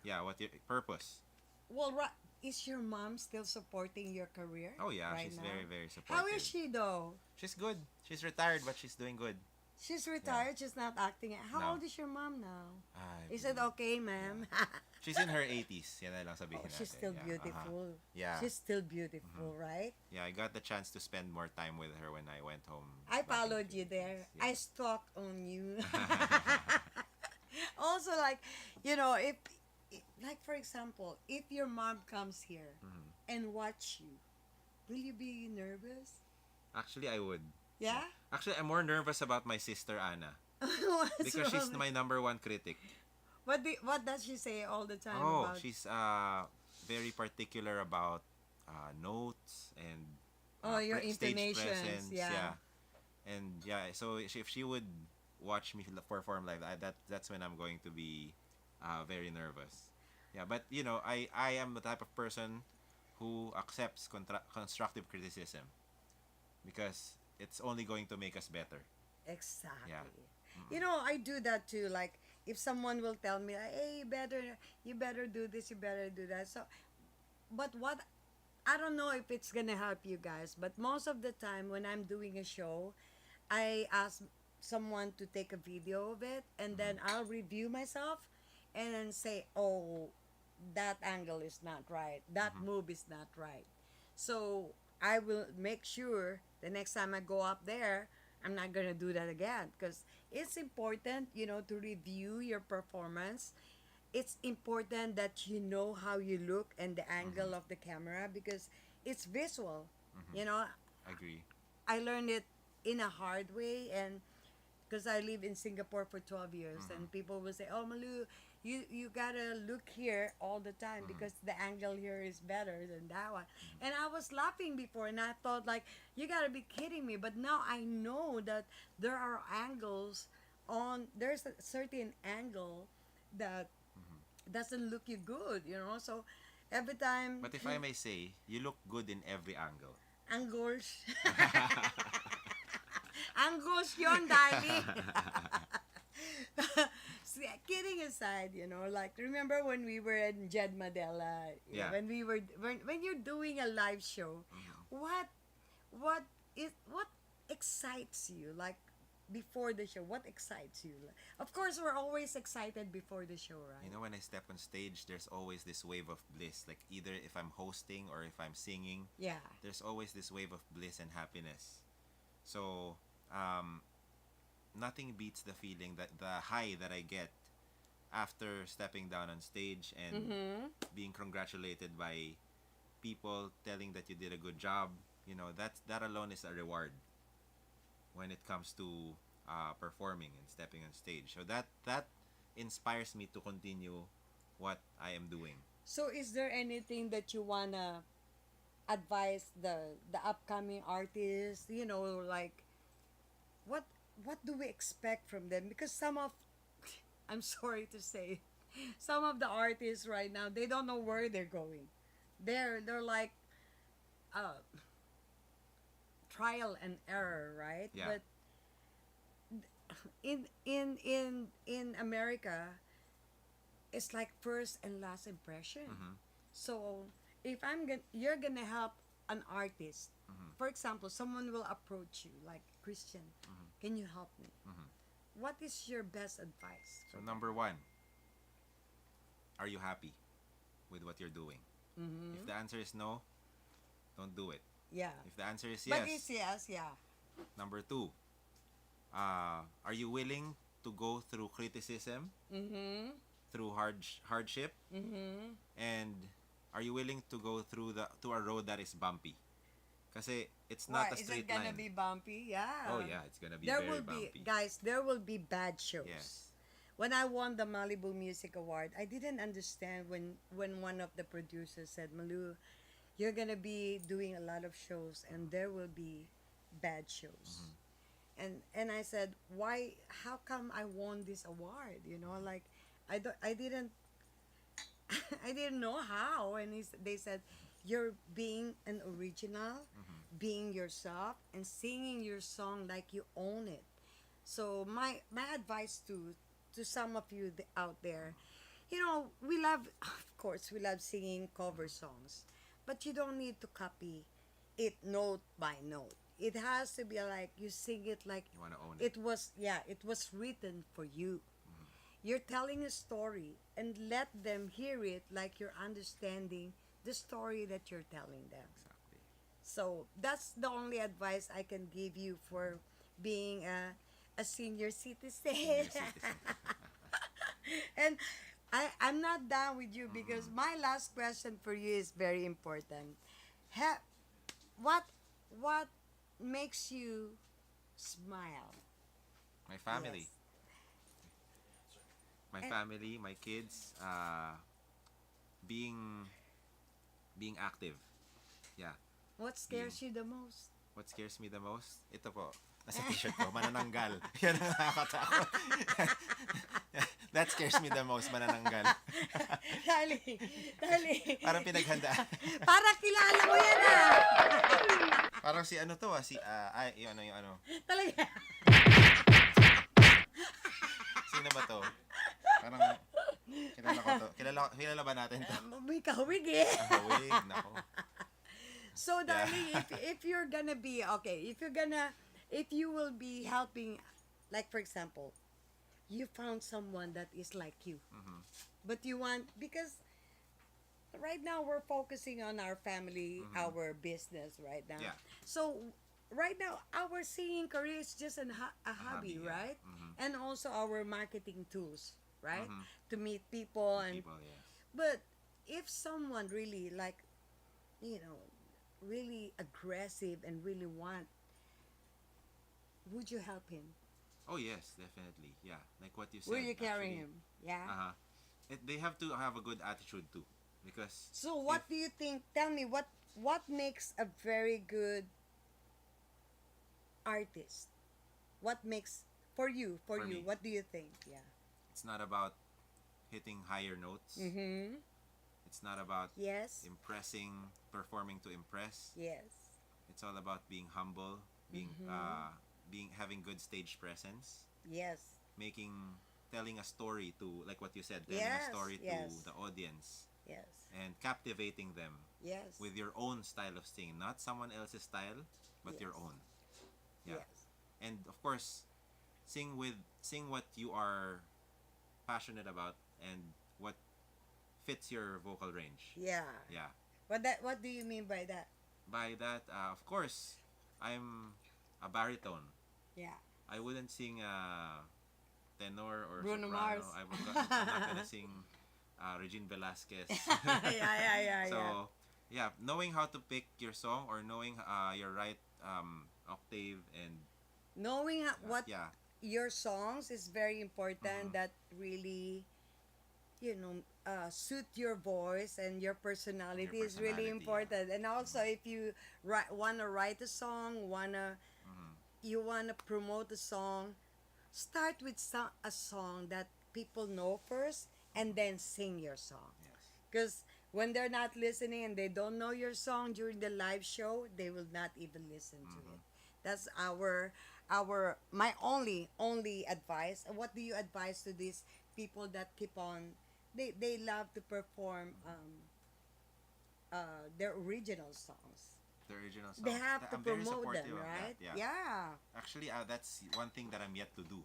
Yeah, what your purpose? Well, is your mom still supporting your career Oh yeah, right she's now? very very How supportive. is she though? She's good. She's retired, but she's doing good. She's retired. She's not acting. How No. old is your mom now? I Is it believe- okay, ma'am? She's in her 80s. Yan na lang sabihin Oh, natin. she's still Yeah, beautiful. Yeah. She's still beautiful, right? Yeah, I got the chance to spend more time with her when I went home. I back in followed you Philippines. there. I stalked on you. Also, like, like for example, if your mom comes here and watch you, will you be nervous? Actually, I would. Yeah. Actually, I'm more nervous about my sister Anna What's because she's wrong? my number one critic. What does she say all the time Oh, about? she's very particular about notes and Oh, your stage intonations, presence. yeah. And yeah, so if she would watch me perform live, that's when I'm going to be very nervous. Yeah, but I am the type of person who accepts constructive criticism because it's only going to make us better. Exactly. Yeah. I do that too. Like, if someone will tell me, like, "Hey, you better do this, you better do that." So, but what I don't know if it's gonna help you guys, but most of the time when I'm doing a show, I ask someone to take a video of it, and then I'll review myself, and then say, "Oh, that angle is not right. That move is not right." So I will make sure the next time I go up there, I'm not gonna do that again, because it's important, to review your performance. It's important that you know how you look and the angle of the camera, because it's visual. You know, Agree. I learned it in a hard way, and because I live in Singapore for 12 years, and people will say, "Oh, Malu, you gotta look here all the time because the angle here is better than that one." And I was laughing before, and I thought, like, you gotta be kidding me. But now I know that there are angles there's a certain angle that doesn't look you good, So every time. But if I may say, you look good in every angle. Angles. Angles yon, darling. Kidding aside, like, remember when we were in Jed Madela, Yeah. when you're doing a live show, what what what excites you, like, before the show? What excites you? Of course, we're always excited before the show, right? When I step on stage, there's always this wave of bliss. Like either if I'm hosting or if I'm singing, Yeah. there's always this wave of bliss and happiness. So, nothing beats the feeling, that the high that I get after stepping down on stage and being congratulated by people telling that you did a good job. That alone is a reward when it comes to performing and stepping on stage. So that inspires me to continue what I am doing. So, is there anything that you wanna advise the upcoming artists? Like, what do we expect from them? Because I'm sorry to say, some of the artists right now, they don't know where they're going. They're like, trial and error, right? Yeah. But in America, it's like first and last impression. So if you're gonna help an artist, for example, someone will approach you like, "Christian, can you help me?" What is your best advice? So number one, are you happy with what you're doing? If the answer is no, don't do it. Yeah. If the answer is But yes, it's yes, yeah. number two, are you willing to go through criticism, through hardship, and are you willing to go through to a road that is bumpy? Kasi it's not Why? a Is straight it gonna line. be bumpy? Yeah. Oh yeah, it's gonna be There very will bumpy. be, guys, there will be bad shows. Yes. When I won the Malibu Music Award, I didn't understand when one of the producers said, "Malu, you're gonna be doing a lot of shows and there will be bad shows." And I said, "Why? How come I won this award?" Like, I didn't I didn't know how, and they said, "You're being an original, being yourself, and singing your song like you own it." So my advice to some of you out there, we love, of course, we love singing cover songs, but you don't need to copy it note by note. It has to be like you sing it like You want to own it. it was written for you. You're telling a story and let them hear it like you're understanding the story that you're telling them. Exactly. So that's the only advice I can give you for being a senior citizen. Senior citizen. And I'm not done with you because my last question for you is very important. Ha- what makes you smile? My family. Yes. My And- family, my kids, being being active. Yeah. What scares you the most? What scares me the most? Ito po. Nasa t-shirt ko, manananggal. Yan ang nakakatakot. That scares me the most, manananggal. Dali, dali. Parang pinaghandaan. Para kilala mo yan Parang si ano to yung ano. Talaga. Sino ba to? Parang kilala ko to. Kilala ba natin to? May kahawig eh. Wait, nako. So darling, if you're gonna be if you will be helping, like for example, you found someone that is like you, but you want, because right now we're focusing on our family, our business right now. Yeah. So right now our singing career is just a hobby, hobby, yeah. right? And also our marketing tools, right? To meet people and People, yes. but if someone really like, really aggressive and really want, would you help him? Oh yes, definitely. Yeah, like what you said. Will you carry actually. him? Yeah. Uh-huh. They have to have a good attitude too, because So what do you think? Tell me what makes a very good artist? What makes for you? For me. What do you think? Yeah. it's not about hitting higher notes. Mm-hmm. It's not about Yes. impressing, performing to impress. Yes. It's all about being humble, having good stage presence, Yes. telling a story to, like what you said, telling Yes, a story yes. to the audience Yes. and captivating them Yes. with your own style of singing, not someone else's style, but your Yes. own. Yeah. Yes. And of course, sing what you are passionate about and what fits your vocal range. Yeah. Yeah. What do you mean by that? By that, of course, I'm a baritone. Yeah. I wouldn't sing tenor or Bruno soprano. Mars. I'm not gonna sing Regine Velasquez. yeah. So, yeah, knowing how to pick your song or knowing your right octave and Knowing what yeah, your songs is very important. That really, suit your voice and your personality Your is really personality, important. And also, if you wanna write a song, you wanna promote a song, start with a song that people know first, and then sing your song. yes, Because when they're not listening and they don't know your song during the live show, they will not even listen to it. That's my only advice. What do you advise to these people that keep on? They love to perform their original songs. the original song. They have to I'm very promote them, supportive of right? that, yeah. Actually, that's one thing that I'm yet to do.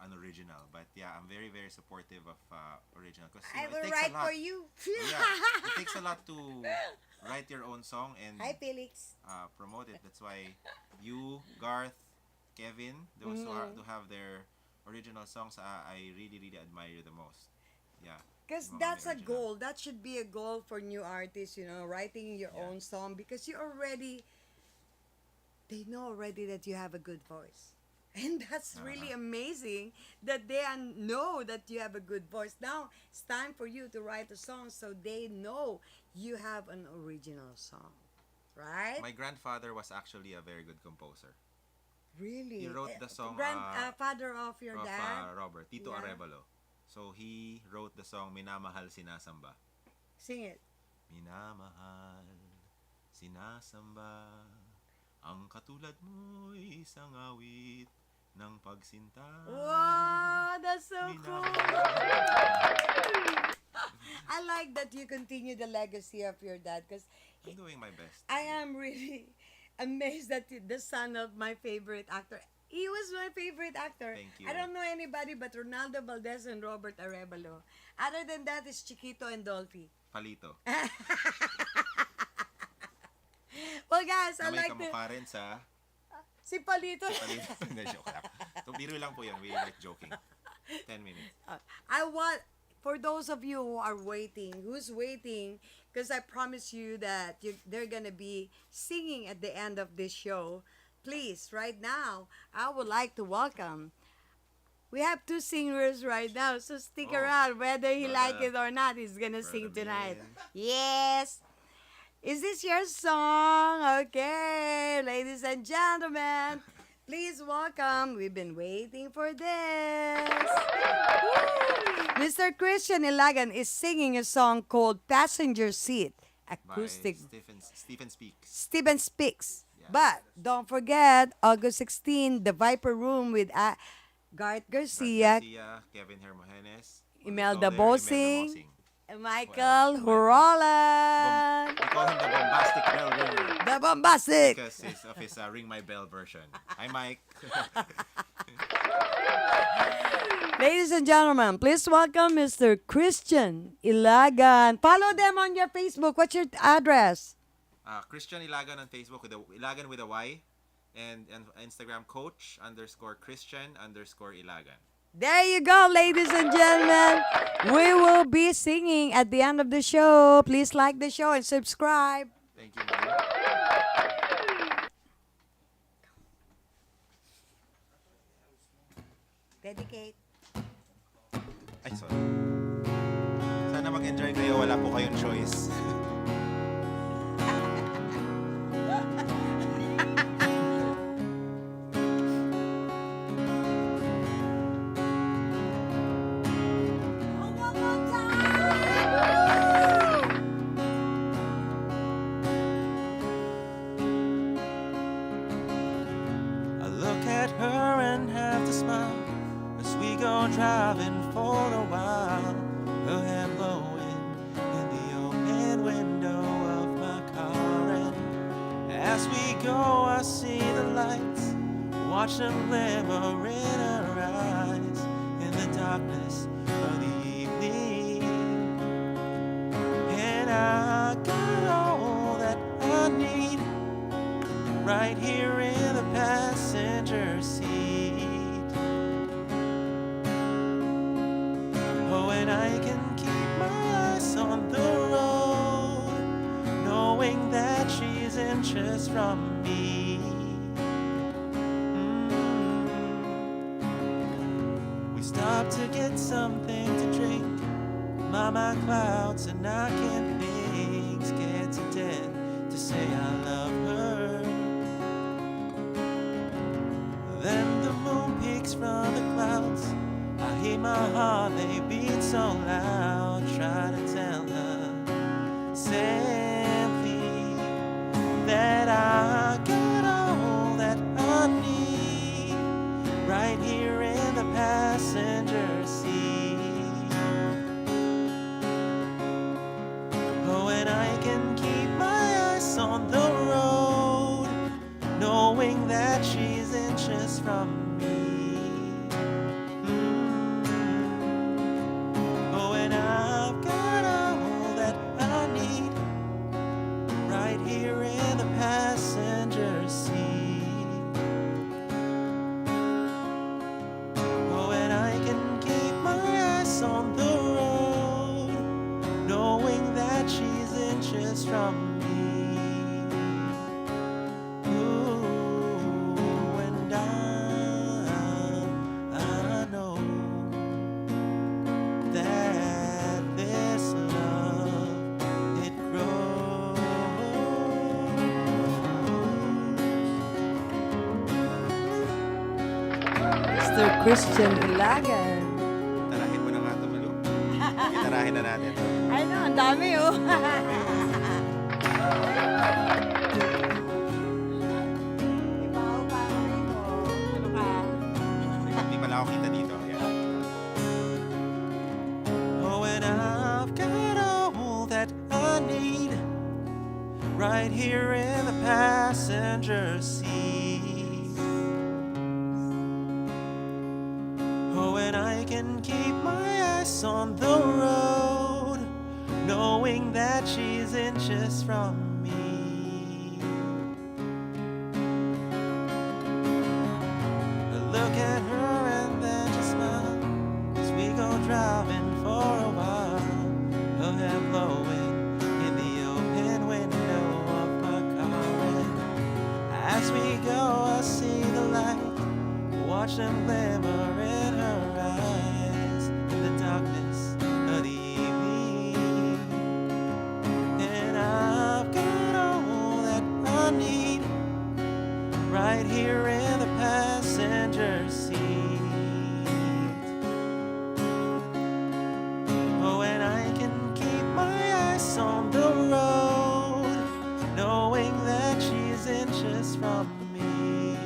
An original, but yeah, I'm very very supportive of original because I it will takes write a lot. for you. Yeah, it takes a lot to write your own song and Hi, Felix. promote it. That's why you, Garth, Kevin, those who have their original songs, I really really admire you the most. Yeah, Because yung mga that's may a original. goal. That should be a goal for new artists, writing your Yeah. own song, because they know already that you have a good voice. And that's really amazing that they know that you have a good voice. Now, it's time for you to write a song so they know you have an original song. Right? My grandfather was actually a very good composer. Really? He wrote the song Grandfather of your of dad? Robert Tito Yeah. Arevalo. So he wrote the song Minamahal Sinasamba. Sing it. Minamahal, sinasamba, ang katulad mo'y isang awit ng pagsinta. Wow, that's so cool. Minamahal. I like that you continue the legacy of your dad because I'm doing my best. I am really amazed that the son of my favorite actor. He was my favorite actor. Thank you. I don't know anybody but Ronaldo Valdez and Robert Arevalo. Other than that is Chiquito and Dolphy. Palito. Well, guys, I Na may like the... kamukha rin sa Si Palito. Palito. Hindi, joke lang. So, biro lang po yun. We like joking. 10 minutes. I want, for those of you who are waiting, who's waiting, because I promise you that they're gonna be singing at the end of this show. Please, right now, I would like to welcome. We have two singers right now, so stick around. Whether he like it or not, he's gonna sing tonight. Yes. Is this your song? Okay, ladies and gentlemen, please welcome. We've been waiting for this. Woo! Mr. Christian Ylagan is singing a song called Passenger Seat, acoustic. By Stephen Speaks. Stephen Speaks. Yes. But don't forget, August 16, the Viper Room with Garth Garcia, Kevin Hermogenes, Imelda Bosing, and Michael Hurolan. We call him the bombastic bell ringer The Bombastic. because of his Ring My Bell version. Hi, Mike. Ladies and gentlemen, please welcome Mr. Christian Ylagan. Follow them on your Facebook. What's your address? Christian Ylagan on Facebook with Ylagan with a Y, and Instagram coach_Christian_Ylagan. There you go, ladies and gentlemen. We will be singing at the end of the show. Please like the show and subscribe. Thank you, Mike. Dedicate. Ay, sorry. Sana mag-enjoy kayo. Wala po kayong choice. I look at her and have to smile as we go driving for a while. Her hair blowing in the open window of my car, and as we go, I see the lights, watch them glimmer in her eyes in the darkness of the evening. And I got all that I need right here in the passenger seat. Oh, and I can keep my eyes on the road, knowing that she's inches from me. We stopped to get something to drink. My mind clouds and I can't think. Scared to death to say I love her. Then the moon peeks from the clouds. I hear my heart, they beat so loud. Try to tell her simply that I got all that I need right here in the passenger seat. Oh, and I can keep my eyes on the road, knowing that she's inches from me. Oh, and I've got all that I need right here in the passenger seat. Oh, and I can keep my eyes on the road, knowing that she's inches from me. Ooh, and I know that this love, it grows. Mr. Christian Ylagan. Tarahin mo na nga ito, Unahin na natin. I know, ang dami oh. Ibaw pa ako. Ano ka? Hindi pala ako kita dito. Oh, and I've got all that I need right here in the passenger seat. Oh, and I can keep my eyes on the road, knowing that she's inches from me. I look at her and then she smiles as we go driving for a while. Her hair blowing in the open window of my car, and as we go I see the light, watch them glimmer in her eyes in the darkness of the evening. And I've got all that I need right here in the passenger seat. Oh, and I can keep my eyes on the road, knowing that she's inches from me.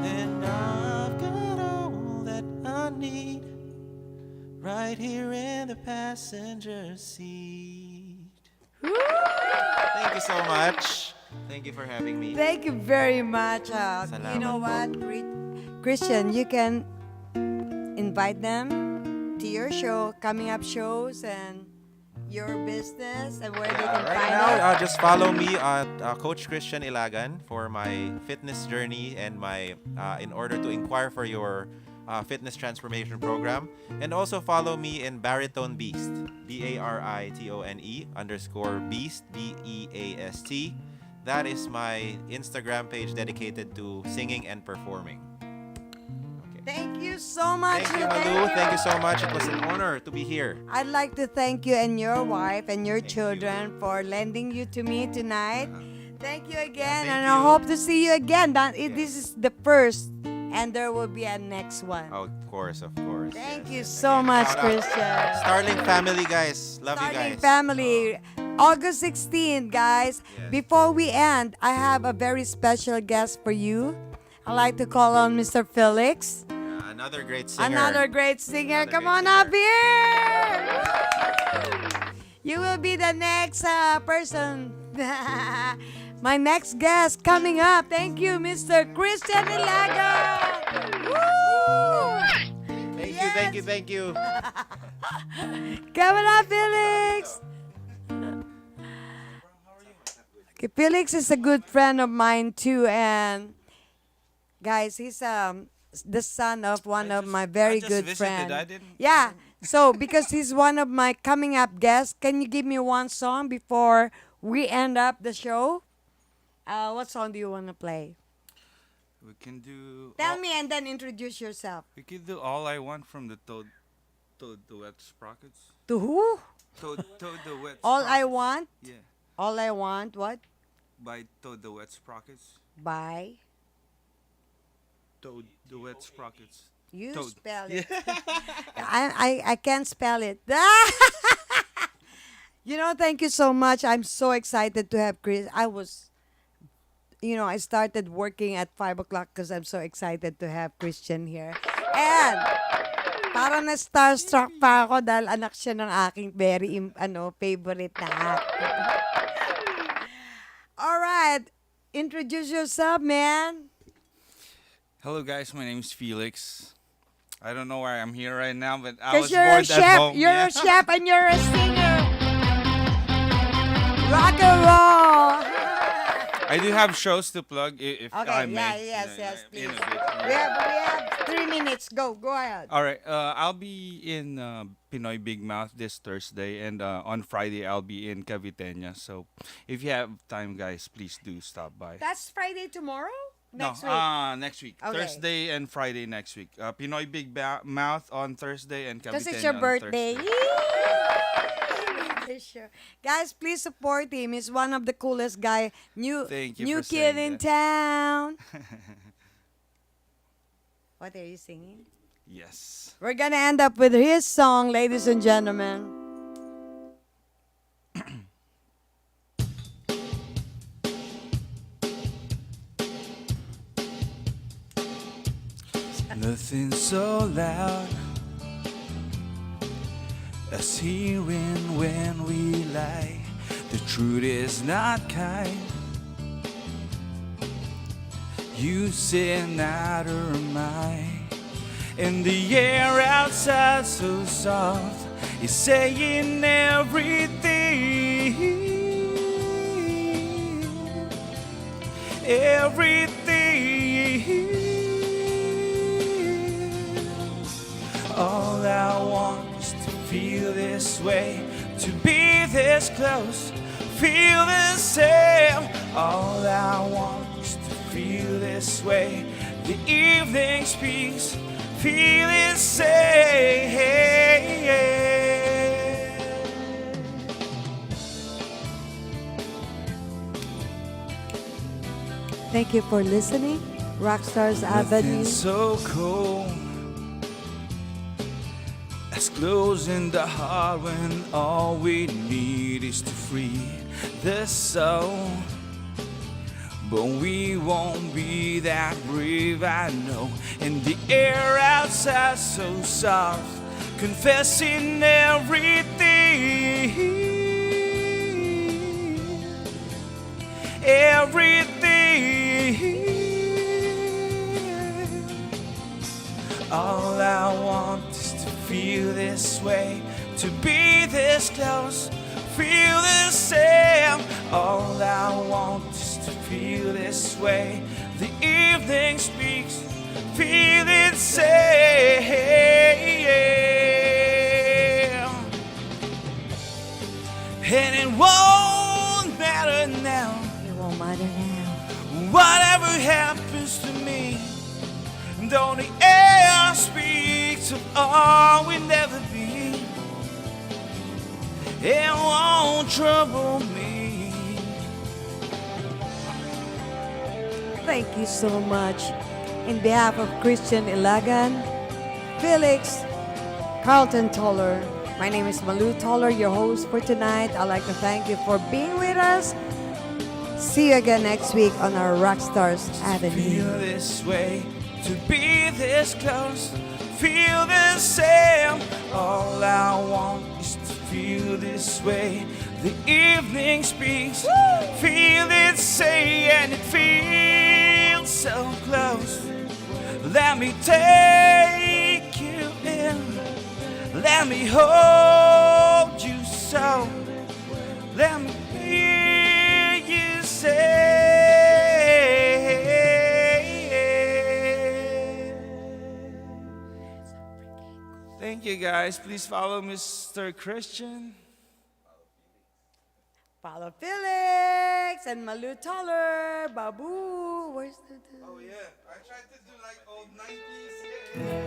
And I've got all that I need right here in the passenger seat. Thank you so much. Thank you for having me. Thank you very much. You Salamat know po. what, Christian, you can invite them to your show, coming up shows, and your business, and where they can Right find now, it. just follow me at Coach Christian Ylagan for my fitness journey and my in order to inquire for your fitness transformation program. And also follow me in Baritone Beast, BARITONE_Beast, BEAST. That is my Instagram page dedicated to singing and performing. Thank you so much. Thank you, Malu. Thank you so much. It was an honor to be here. I'd like to thank you and your wife and your Thank children for lending you to me tonight. Thank you again, thank and I you. hope to see you again. This is the first, and there will be a next one. Oh, of course, of course. Thank Yes, you yes. so Again, much, shout out. Christian. Starling family, guys. Love you Starting guys. family, August 16th, guys. Yes. Before we end, I have a very special guest for you. I'd like to call on Mr. Felix. Yeah, another great singer. Another great singer. Another Come great on singer. up here. You will be the next person. My next guest coming up. Thank you, Mr. Christian Ylagan. Woo! Thank Yes. you, thank you, thank you. Come on up, Felix. Okay, Felix is a good friend of mine too, and guys, he's the son of one of my very good friends. Yeah. So because he's one of my coming up guests, can you give me one song before we end up the show? What song do you want to play? We can do. Tell me and then introduce yourself. We can do All I Want from the Toad the Wet Sprockets. To who? Toad the Wet. All I Sprockets. want. Yeah, All I want. What? by Toad the Wet Sprockets. By Toad the Wet Sprockets. you Toad. spell it. I can't spell it. You know, thank you so much. I'm so excited to have Chris. I started working at 5 o'clock because I'm so excited to have Christian here. And parang na-starstruck pa ako dahil anak siya ng aking very favorite na actor. All right. Introduce yourself, man. Hello guys, my name is Felix. I don't know why I'm here right now, but I Because was you're a bored at chef. home. You're yeah. a chef and you're a singer. Rock and roll. I do have shows to plug if I Okay, may. yes, in please. a bit, We yeah. have 3 minutes. Go ahead. All right, I'll be in Pinoy Big Mouth this Thursday, and on Friday I'll be in Caviteña. So if you have time, guys, please do stop by. That's Friday tomorrow? Next week? Next week. Okay. Thursday and Friday next week. Pinoy Big Mouth on Thursday and Caviteña Because it's your on birthday. Thursday. Sure. Guys, please support him. He's one of the coolest guy. Thank you New for kid saying in that. town. What are you singing? Yes. We're gonna end up with his song, ladies and gentlemen. Nothing so loud as hearing when we lie. The truth is not kind. You say neither am I. And the air outside so soft is saying everything. Everything. All I want is to feel this way, to be this close, feel the same. All I want is to feel this way. The evening speaks, feel it say. Thank you for listening. Rockstars Avenue. Nothing's so cold as closing the heart when all we need is to free the soul. But we won't be that brave, I know. And the air outside so soft, confessing everything. Everything. All I want is to feel this way, to be this close, feel the same. All I want is to feel this way. The evening speaks, feel it say. And it won't matter now. It won't matter now. Whatever happens to me, though the air speaks of all we'll never be, it won't trouble me. Thank you so much. In behalf of Christian Ylagan, Felix, Carlton Toller, my name is Malu Toller, your host for tonight. I'd like to thank you for being with us. See you again next week on our Rockstars Avenue. Feel this way, to be this close, feel the same. All I want is to feel this way. The evening speaks, feel it say, and it feels so close. Let me take you in, let me hold you so, let me hear you say. Thank you guys. Please follow Mr. Christian. Follow Felix and Malu Toller, Babu. Where's the... Oh yeah, I tried to do like old 90s.